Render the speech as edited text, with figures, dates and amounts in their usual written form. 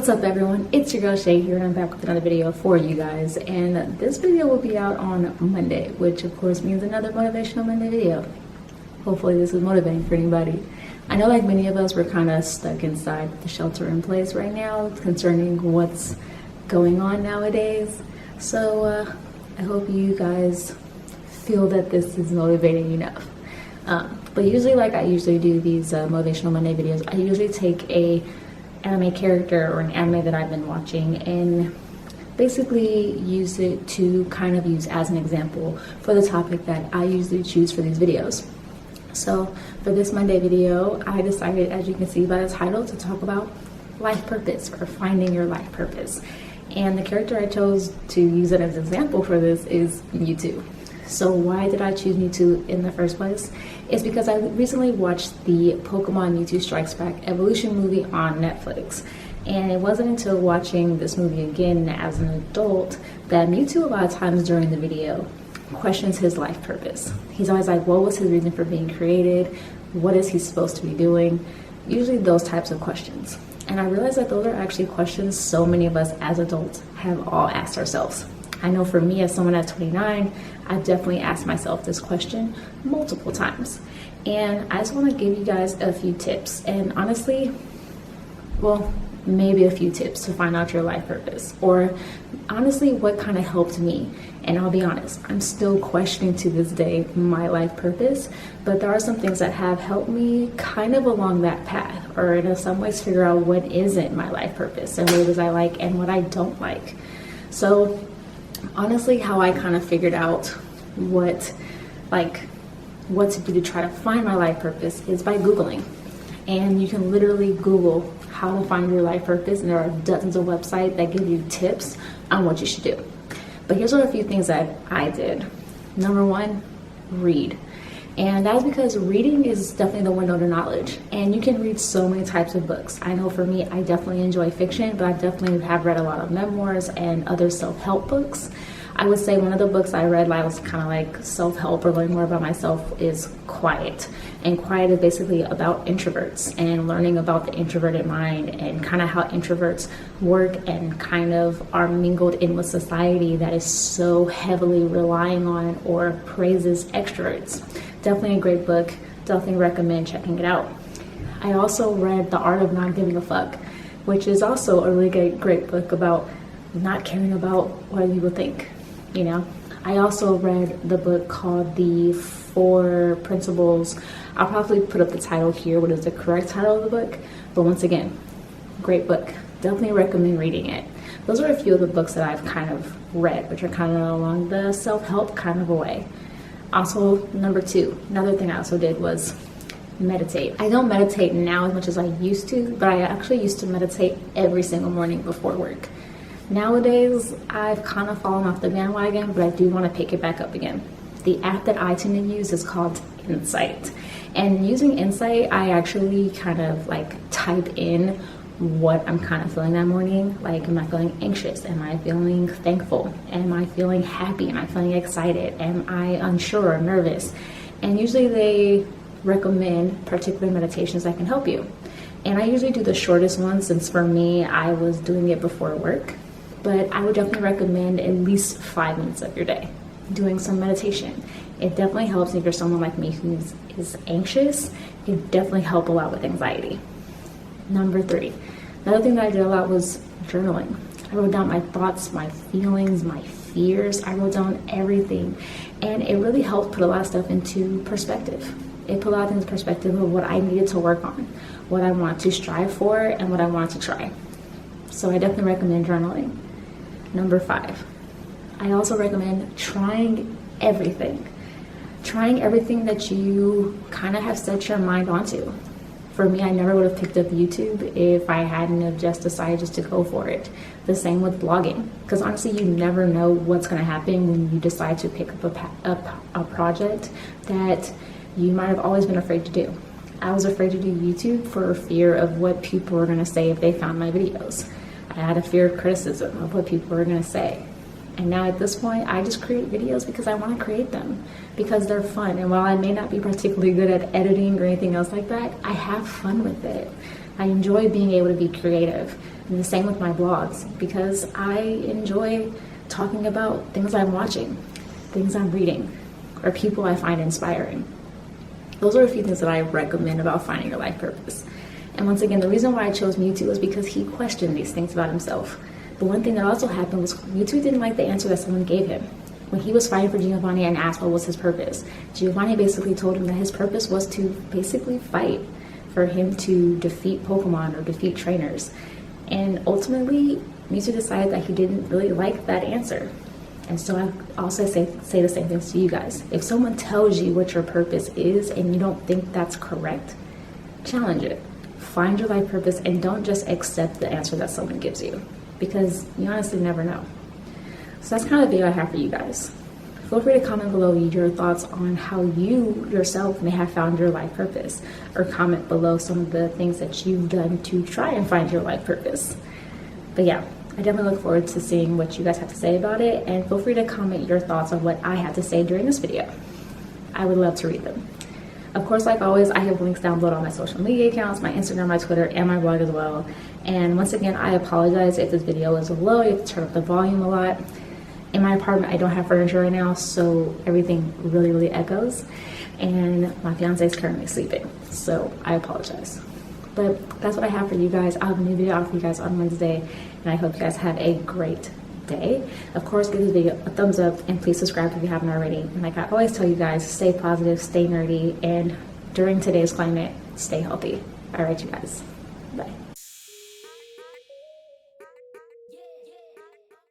What's up everyone, it's your girl Shay here and I'm back with another video for you guys, and this video will be out on Monday, which of course means another motivational Monday video. Hopefully this is motivating for anybody. I know like many of us, we're kind of stuck inside the shelter in place right now concerning what's going on nowadays, so I hope you guys feel that this is motivating enough. But usually, like I usually do these motivational Monday videos, I usually take a anime character or an anime that I've been watching and basically use it to kind of use as an example for the topic that I usually choose for these videos. So for this Monday video, I decided, as you can see by the title, to talk about life purpose or finding your life purpose. And the character I chose to use it as an example for this is Mewtwo. So why did I choose Mewtwo in the first place? It's because I recently watched the Pokemon Mewtwo Strikes Back Evolution movie on Netflix. And it wasn't until watching this movie again as an adult that Mewtwo a lot of times during the video questions his life purpose. He's always like, what was his reason for being created? What is he supposed to be doing? Usually those types of questions. And I realized that those are actually questions so many of us as adults have all asked ourselves. I know for me, as someone at 29, I've definitely asked myself this question multiple times. And I just want to give you guys a few tips. And honestly, well, maybe a few tips to find out your life purpose. Or honestly, what kind of helped me. And I'll be honest, I'm still questioning to this day my life purpose. But there are some things that have helped me kind of along that path. Or in some ways figure out what isn't my life purpose. And what it is I like and what I don't like. So honestly, how I kind of figured out what to do to try to find my life purpose is by Googling. And you can literally Google how to find your life purpose, and there are dozens of websites that give you tips on what you should do. But here's a few things that I did. Number one, read. And that's because reading is definitely the window to knowledge. And you can read so many types of books. I know for me, I definitely enjoy fiction, but I definitely have read a lot of memoirs and other self-help books. I would say one of the books I read that was kind of like self-help or learning more about myself is Quiet. And Quiet is basically about introverts and learning about the introverted mind and kind of how introverts work and kind of are mingled in with society that is so heavily relying on or praises extroverts. Definitely a great book. Definitely recommend checking it out. I also read The Art of Not Giving a Fuck, which is also a really great book about not caring about what people think, you know. I also read the book called The 4 Principles. I'll probably put up the title here, what is the correct title of the book. But once again, great book. Definitely recommend reading it. Those are a few of the books that I've kind of read, which are kind of along the self-help kind of a way. Also, number two, another thing I also did was meditate. I don't meditate now as much as I used to, but I actually used to meditate every single morning before work. Nowadays, I've kind of fallen off the bandwagon, but I do want to pick it back up again. The app that I tend to use is called Insight. And using Insight, I actually kind of like type in what I'm kind of feeling that morning. Like, am I feeling anxious? Am I feeling thankful? Am I feeling happy? Am I feeling excited? Am I unsure or nervous? And usually they recommend particular meditations that can help you. And I usually do the shortest ones, since for me, I was doing it before work. But I would definitely recommend at least 5 minutes of your day doing some meditation. It definitely helps if you're someone like me who is anxious. It definitely help a lot with anxiety. Number 3, another thing that I did a lot was journaling. I wrote down my thoughts, my feelings, my fears. I wrote down everything. And it really helped put a lot of stuff into perspective. It put a lot of things in perspective of what I needed to work on, what I want to strive for, and what I want to try. So I definitely recommend journaling. Number 5, I also recommend trying everything. Trying everything that you kind of have set your mind onto. For me, I never would have picked up YouTube if I hadn't have just decided just to go for it. The same with blogging, because honestly, you never know what's going to happen when you decide to pick up a project that you might have always been afraid to do. I was afraid to do YouTube for fear of what people were going to say if they found my videos. I had a fear of criticism of what people were going to say. And now at this point, I just create videos because I want to create them, because they're fun. And while I may not be particularly good at editing or anything else like that, I have fun with it. I enjoy being able to be creative. And the same with my blogs, because I enjoy talking about things I'm watching, things I'm reading, or people I find inspiring. Those are a few things that I recommend about finding your life purpose. And once again, the reason why I chose Mewtwo is because he questioned these things about himself. But one thing that also happened was Mewtwo didn't like the answer that someone gave him. When he was fighting for Giovanni and asked what was his purpose, Giovanni basically told him that his purpose was to basically fight for him to defeat Pokemon or defeat trainers. And ultimately, Mewtwo decided that he didn't really like that answer. And so I also say the same things to you guys. If someone tells you what your purpose is and you don't think that's correct, challenge it. Find your life purpose and don't just accept the answer that someone gives you, because you honestly never know. So that's kind of the video I have for you guys. Feel free to comment below your thoughts on how you yourself may have found your life purpose, or comment below some of the things that you've done to try and find your life purpose. But yeah, I definitely look forward to seeing what you guys have to say about it, and feel free to comment your thoughts on what I had to say during this video. I would love to read them. Of course, like always, I have links down below on my social media accounts, my Instagram, my Twitter, and my blog as well. And once again, I apologize if this video is low. You have to turn up the volume a lot. In my apartment, I don't have furniture right now, so everything really echoes. And my fiance is currently sleeping, so I apologize. But that's what I have for you guys. I'll have a new video out for you guys on Wednesday, and I hope you guys have a great day. Of course, give this video a thumbs up, and please subscribe if you haven't already. And like I always tell you guys, stay positive, stay nerdy, and during today's climate, stay healthy. All right, you guys. Bye.